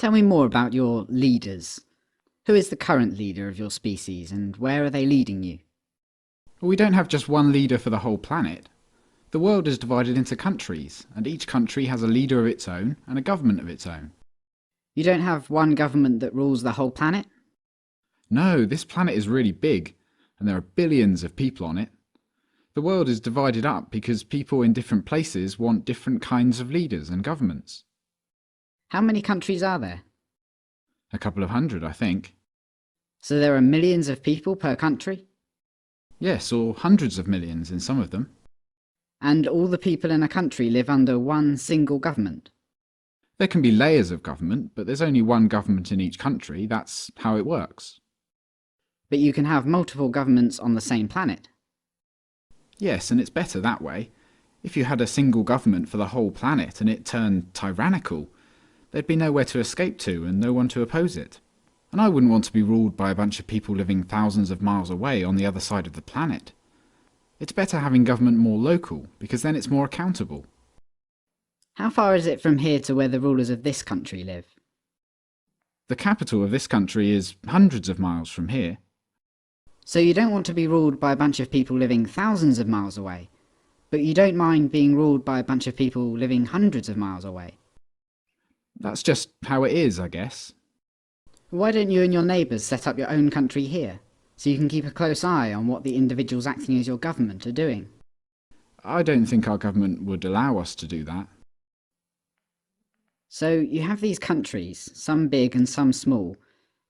Tell me more about your leaders. Who is the current leader of your species, and where are they leading you? We don't have just one leader for the whole planet. The world is divided into countries, and each country has a leader of its own and a government of its own. You don't have one government that rules the whole planet? No, this planet is really big, and there are billions of people on it. The world is divided up because people in different places want different kinds of leaders and governments. How many countries are there? A couple of hundred, I think. So there are millions of people per country? Yes, or hundreds of millions in some of them. And all the people in a country live under one single government? There can be layers of government, but there's only one government in each country. That's how it works. But you can have multiple governments on the same planet? Yes, and it's better that way. If you had a single government for the whole planet and it turned tyrannical, there'd be nowhere to escape to and no one to oppose it. And I wouldn't want to be ruled by a bunch of people living thousands of miles away on the other side of the planet. It's better having government more local, because then it's more accountable. How far is it from here to where the rulers of this country live? The capital of this country is hundreds of miles from here. So you don't want to be ruled by a bunch of people living thousands of miles away, but you don't mind being ruled by a bunch of people living hundreds of miles away? That's just how it is, I guess. Why don't you and your neighbours set up your own country here, so you can keep a close eye on what the individuals acting as your government are doing? I don't think our government would allow us to do that. So you have these countries, some big and some small,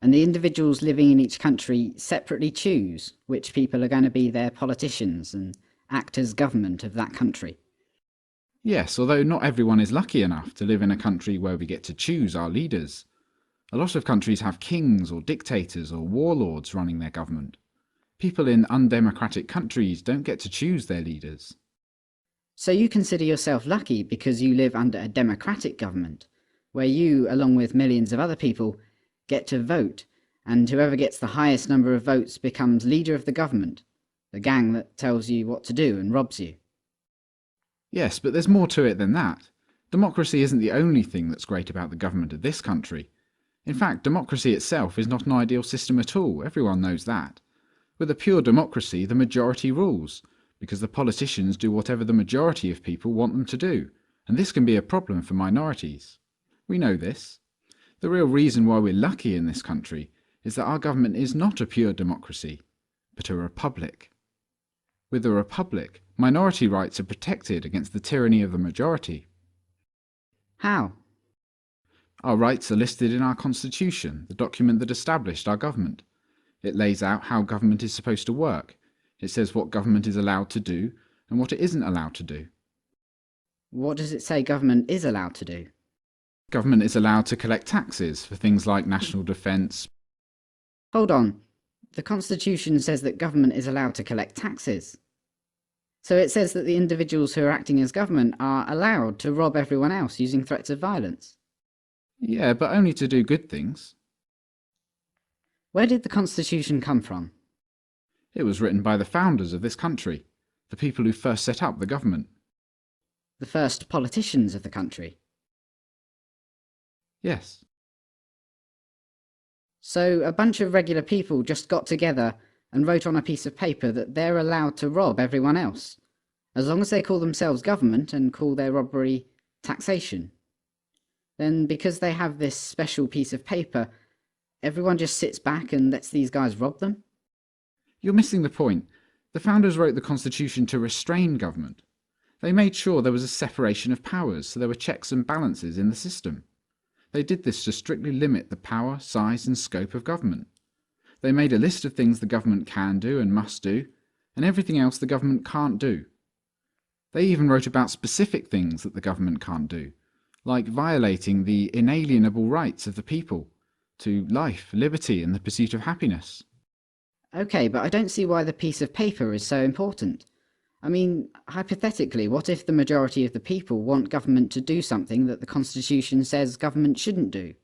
and the individuals living in each country separately choose which people are going to be their politicians and act as government of that country. Yes, although not everyone is lucky enough to live in a country where we get to choose our leaders. A lot of countries have kings or dictators or warlords running their government. People in undemocratic countries don't get to choose their leaders. So you consider yourself lucky because you live under a democratic government, where you, along with millions of other people, get to vote, and whoever gets the highest number of votes becomes leader of the government, the gang that tells you what to do and robs you. Yes, but there's more to it than that. Democracy isn't the only thing that's great about the government of this country. In fact, democracy itself is not an ideal system at all, everyone knows that. With a pure democracy, the majority rules, because the politicians do whatever the majority of people want them to do, and this can be a problem for minorities. We know this. The real reason why we're lucky in this country is that our government is not a pure democracy, but a republic. With a republic, minority rights are protected against the tyranny of the majority. How? Our rights are listed in our constitution, the document that established our government. It lays out how government is supposed to work. It says what government is allowed to do and what it isn't allowed to do. What does it say government is allowed to do? Government is allowed to collect taxes for things like national defence. Hold on. The Constitution says that government is allowed to collect taxes. So it says that the individuals who are acting as government are allowed to rob everyone else using threats of violence. Yeah, but only to do good things. Where did the Constitution come from? It was written by the founders of this country, the people who first set up the government. The first politicians of the country. Yes. So a bunch of regular people just got together and wrote on a piece of paper that they're allowed to rob everyone else, as long as they call themselves government and call their robbery taxation. Then, because they have this special piece of paper, everyone just sits back and lets these guys rob them? You're missing the point. The founders wrote the Constitution to restrain government. They made sure there was a separation of powers, so there were checks and balances in the system. They did this to strictly limit the power, size and scope of government. They made a list of things the government can do and must do, and everything else the government can't do. They even wrote about specific things that the government can't do, like violating the inalienable rights of the people to life, liberty and the pursuit of happiness. Okay, but I don't see why the piece of paper is so important. I mean, hypothetically, what if the majority of the people want government to do something that the Constitution says government shouldn't do?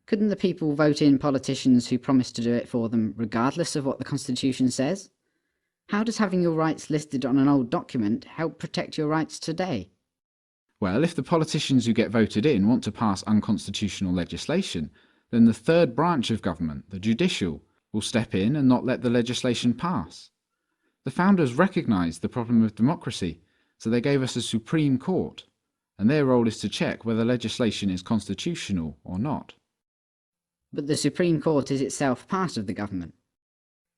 Couldn't the people vote in politicians who promise to do it for them, regardless of what the Constitution says? How does having your rights listed on an old document help protect your rights today? Well, if the politicians who get voted in want to pass unconstitutional legislation, then the third branch of government, the judicial, will step in and not let the legislation pass. The founders recognised the problem of democracy, so they gave us a Supreme Court, and their role is to check whether legislation is constitutional or not. But the Supreme Court is itself part of the government.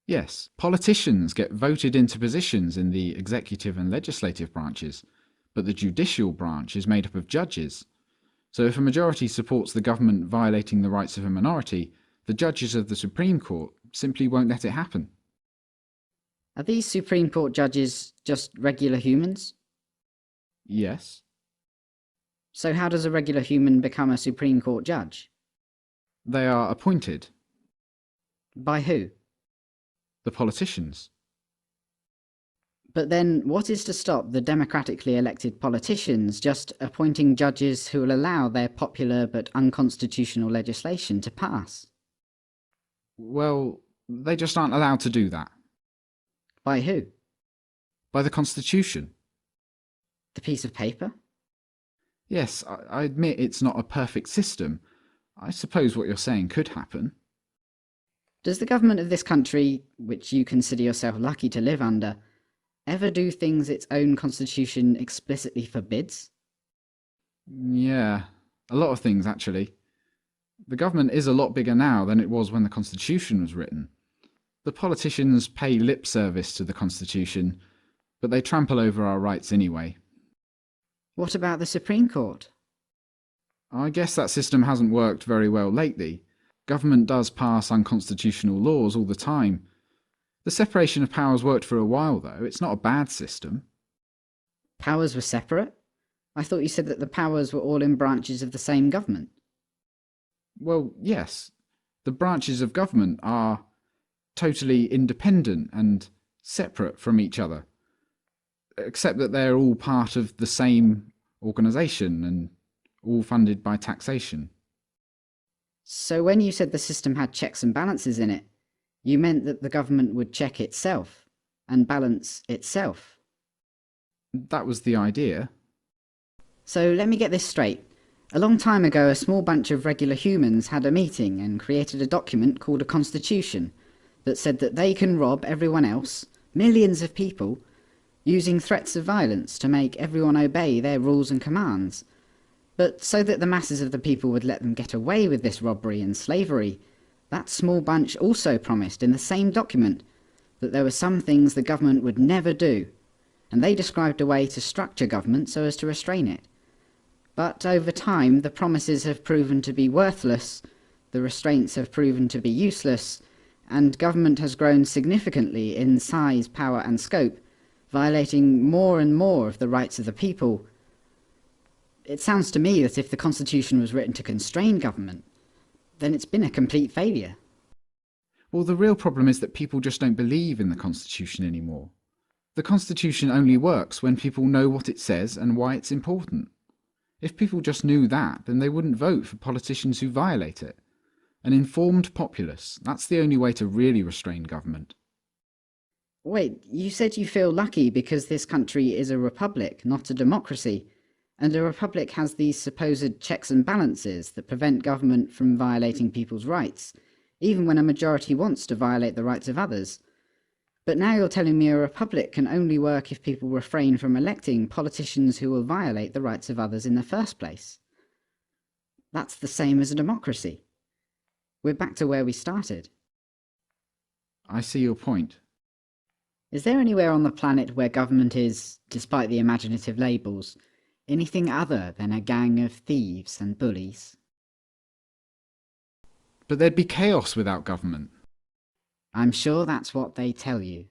Yes, politicians get voted into positions in the executive and legislative branches, but the judicial branch is made up of judges. So if a majority supports the government violating the rights of a minority, the judges of the Supreme Court simply won't let it happen. Are these Supreme Court judges just regular humans? Yes. So how does a regular human become a Supreme Court judge? They are appointed. By who? The politicians. But then, what is to stop the democratically elected politicians just appointing judges who will allow their popular but unconstitutional legislation to pass? Well, they just aren't allowed to do that. By who? By the Constitution. The piece of paper? Yes, I admit it's not a perfect system. I suppose what you're saying could happen. Does the government of this country, which you consider yourself lucky to live under, ever do things its own constitution explicitly forbids? Yeah, a lot of things actually. The government is a lot bigger now than it was when the Constitution was written. The politicians pay lip service to the Constitution, but they trample over our rights anyway. What about the Supreme Court? I guess that system hasn't worked very well lately. Government does pass unconstitutional laws all the time. The separation of powers worked for a while though, it's not a bad system. Powers were separate? I thought you said that the powers were all in branches of the same government. Well, yes. The branches of government are totally independent and separate from each other, except that they're all part of the same organisation and all funded by taxation. So when you said the system had checks and balances in it, you meant that the government would check itself and balance itself. That was the idea. So let me get this straight. A long time ago, a small bunch of regular humans had a meeting and created a document called a constitution that said that they can rob everyone else, millions of people, using threats of violence to make everyone obey their rules and commands. But so that the masses of the people would let them get away with this robbery and slavery, that small bunch also promised in the same document that there were some things the government would never do, and they described a way to structure government so as to restrain it. But over time, the promises have proven to be worthless, the restraints have proven to be useless, and government has grown significantly in size, power and scope, violating more and more of the rights of the people. It sounds to me that if the Constitution was written to constrain government, then it's been a complete failure. Well, the real problem is that people just don't believe in the Constitution anymore. The Constitution only works when people know what it says and why it's important. If people just knew that, then they wouldn't vote for politicians who violate it. An informed populace, that's the only way to really restrain government. Wait, you said you feel lucky because this country is a republic, not a democracy, and a republic has these supposed checks and balances that prevent government from violating people's rights, even when a majority wants to violate the rights of others. But now you're telling me a republic can only work if people refrain from electing politicians who will violate the rights of others in the first place. That's the same as a democracy. We're back to where we started. I see your point. Is there anywhere on the planet where government is, despite the imaginative labels, anything other than a gang of thieves and bullies? But there'd be chaos without government. I'm sure that's what they tell you.